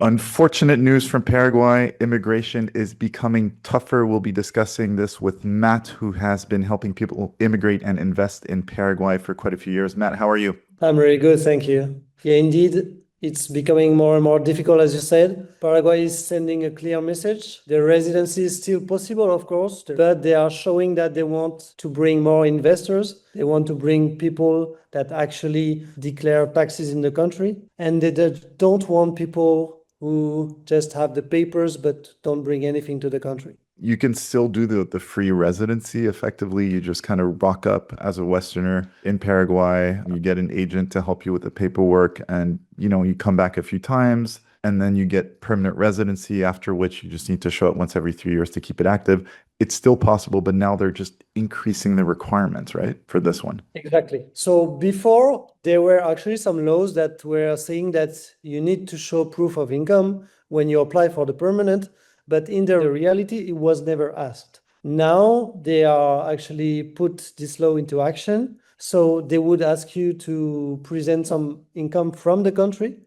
Unfortunate news from Paraguay. Immigration is becoming tougher. We'll be discussing this with Matt, who has been helping people immigrate and invest in Paraguay for quite a few years. Matt, how are you? I'm very good, thank you. Yeah, indeed, it's becoming more and more difficult, as you said. Paraguay is sending a clear message. The residency is still possible, of course, but they are showing that they want to bring more investors. They want to bring people that actually declare taxes in the country. And they don't want people who just have the papers but don't bring anything to the country. You can still do the free residency. Effectively, you just kind of rock up as a Westerner in Paraguay. You get an agent to help you with the paperwork, and you come back a few times, and then you get permanent residency, after which you just need to show it once every 3 years to keep it active. It's still possible, but now they're just increasing the requirements, right, for this one. Exactly. So before, there were actually some laws that were saying that you need to show proof of income when you apply for the permanent. But in the reality, it was never asked. Now they are actually put this law into action. So they would ask you to present some income from the country.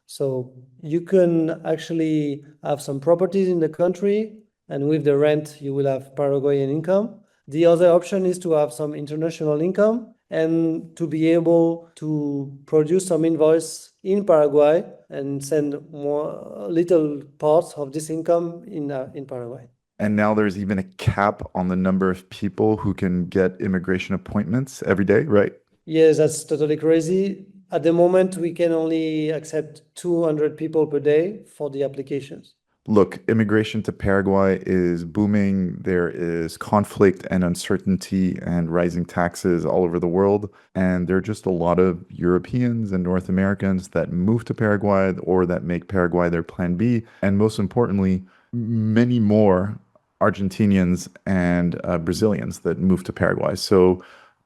So you can actually have some properties in the country, and with the rent, you will have Paraguayan income. The other option is to have some international income and to be able to produce some invoice in Paraguay and send more little parts of this income in Paraguay. And now there's even a cap on the number of people who can get immigration appointments every day, right? Yes, that's totally crazy. At the moment, we can only accept 200 people per day for the applications. Look, immigration to Paraguay is booming. There is conflict and uncertainty and rising taxes all over the world. And there are just a lot of Europeans and North Americans that move to Paraguay or that make Paraguay their plan B. And most importantly, many more Argentinians and Brazilians that move to Paraguay. So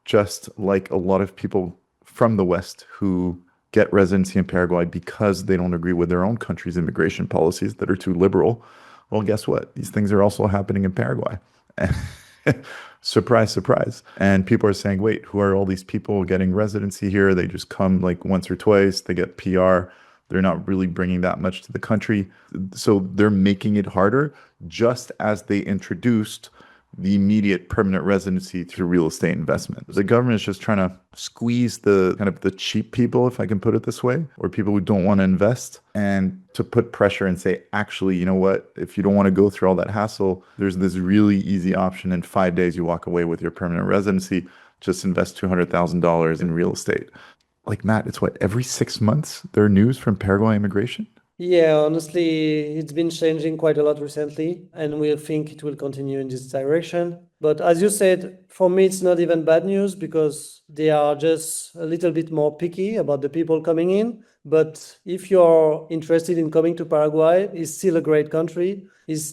just like a lot of people from the West who get residency in Paraguay because they don't agree with their own country's immigration policies that are too liberal. Well, guess what? These things are also happening in Paraguay. Surprise, surprise. And people are saying, wait, who are all these people getting residency here? They just come like once or twice, they get PR. They're not really bringing that much to the country. So they're making it harder, just as they introduced the immediate permanent residency through real estate investment. The government is just trying to squeeze the kind of the cheap people, if I can put it this way, or people who don't want to invest, and to put pressure and say, actually, you know what? If you don't want to go through all that hassle, there's this really easy option. In 5 days, you walk away with your permanent residency. Just invest $200,000 in real estate. Like, Matt, it's what, every 6 months there are news from Paraguay immigration? Yeah, honestly, it's been changing quite a lot recently, and we think it will continue in this direction. But as you said, for me, it's not even bad news because they are just a little bit more picky about the people coming in. But if you're interested in coming to Paraguay, it's still a great country.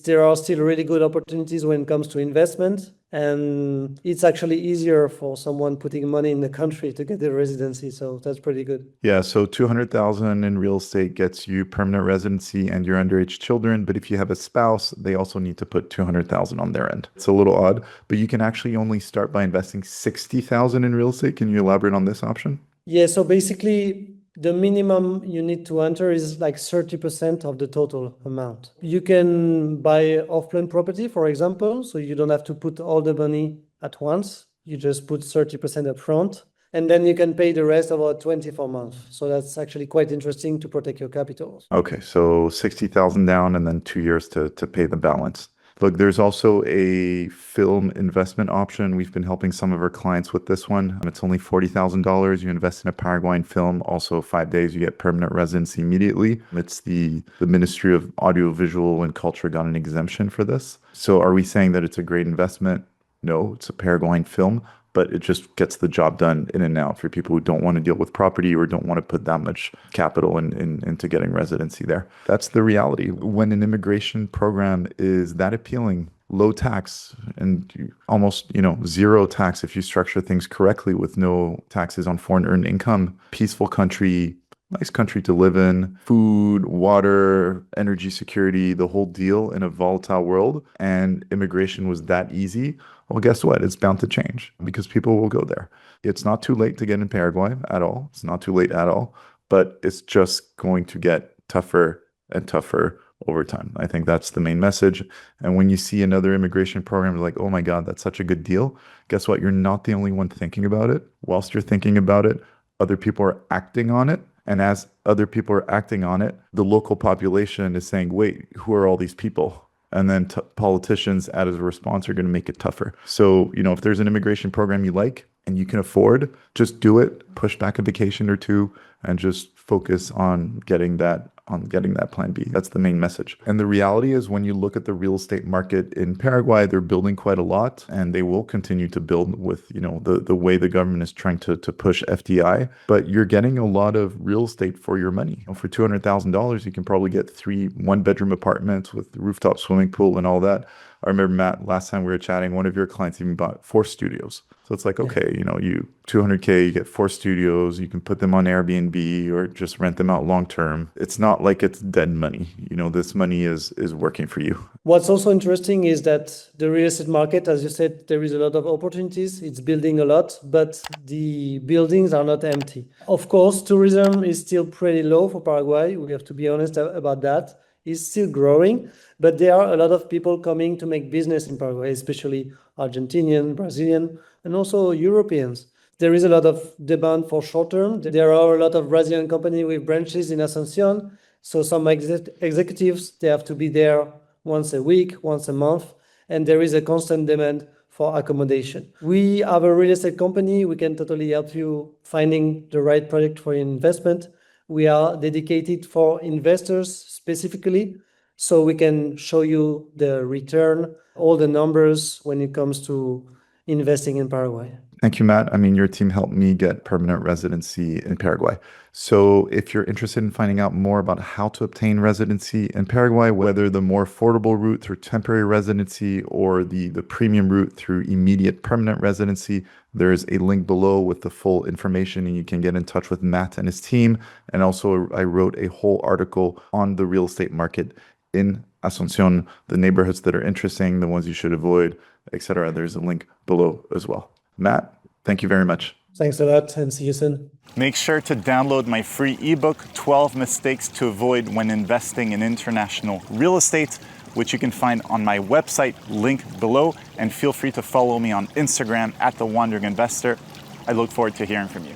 There are still really good opportunities when it comes to investment. And it's actually easier for someone putting money in the country to get the residency. So that's pretty good. Yeah, so 200,000 in real estate gets you permanent residency and your underage children. But if you have a spouse, they also need to put 200,000 on their end. It's a little odd, but you can actually only start by investing 60,000 in real estate. Can you elaborate on this option? Yeah, so basically the minimum you need to enter is like 30% of the total amount. You can buy off-plan property, for example, so you don't have to put all the money at once. You just put 30% up front, and then you can pay the rest about 24 months. So that's actually quite interesting to protect your capital. Okay, so 60,000 down and then 2 years to pay the balance. Look, there's also a film investment option. We've been helping some of our clients with this one. It's only $40,000. You invest in a Paraguayan film. Also, 5 days, you get permanent residency immediately. It's the Ministry of Audiovisual and Culture got an exemption for this. So are we saying that it's a great investment? No, it's a Paraguayan film, but it just gets the job done in and out for people who don't want to deal with property or don't want to put that much capital into getting residency there. That's the reality. When an immigration program is that appealing, low tax and almost, zero tax if you structure things correctly with no taxes on foreign earned income, peaceful country, nice country to live in, food, water, energy security, the whole deal in a volatile world, and immigration was that easy, well, guess what? It's bound to change because people will go there. It's not too late to get in Paraguay at all. It's not too late at all, but it's just going to get tougher and tougher over time. I think that's the main message. And when you see another immigration program, like, oh my God, that's such a good deal. Guess what? You're not the only one thinking about it. Whilst you're thinking about it, other people are acting on it. And as other people are acting on it, the local population is saying, wait, who are all these people? And then politicians, as a response, are going to make it tougher. So, if there's an immigration program you like and you can afford, just do it, push back a vacation or two, and just focus on getting that plan B. That's the main message. And the reality is, when you look at the real estate market in Paraguay, they're building quite a lot, and they will continue to build with, the way the government is trying to push FDI. But you're getting a lot of real estate for your money. For $200,000, you can probably get 3 one-bedroom apartments with rooftop swimming pool and all that. I remember, Matt, last time we were chatting, one of your clients even bought 4 studios. So it's like, okay, you $200K, you get 4 studios, you can put them on Airbnb or just rent them out long term. It's not like it's dead money. This money is working for you. What's also interesting is that the real estate market, as you said, there is a lot of opportunities. It's building a lot, but the buildings are not empty. Of course, tourism is still pretty low for Paraguay. We have to be honest about that. It's still growing, but there are a lot of people coming to make business in Paraguay, especially Argentinian, Brazilian, and also Europeans. There is a lot of demand for short term. There are a lot of Brazilian companies with branches in Asuncion. So some executives, they have to be there once a week, once a month, and there is a constant demand for accommodation. We have a real estate company. We can totally help you finding the right project for your investment. We are dedicated for investors specifically, so we can show you the return, all the numbers when it comes to investing in Paraguay. Thank you, Matt. Your team helped me get permanent residency in Paraguay. So if you're interested in finding out more about how to obtain residency in Paraguay, whether the more affordable route through temporary residency or the premium route through immediate permanent residency, there's a link below with the full information, and you can get in touch with Matt and his team. And also, I wrote a whole article on the real estate market in Asuncion, the neighborhoods that are interesting, the ones you should avoid, etc. There's a link below as well. Matt, thank you very much. Thanks a lot, and see you soon. Make sure to download my free ebook, 12 Mistakes to Avoid When Investing in International Real Estate, which you can find on my website, linked below. And feel free to follow me on Instagram @TheWandering Investor. I look forward to hearing from you.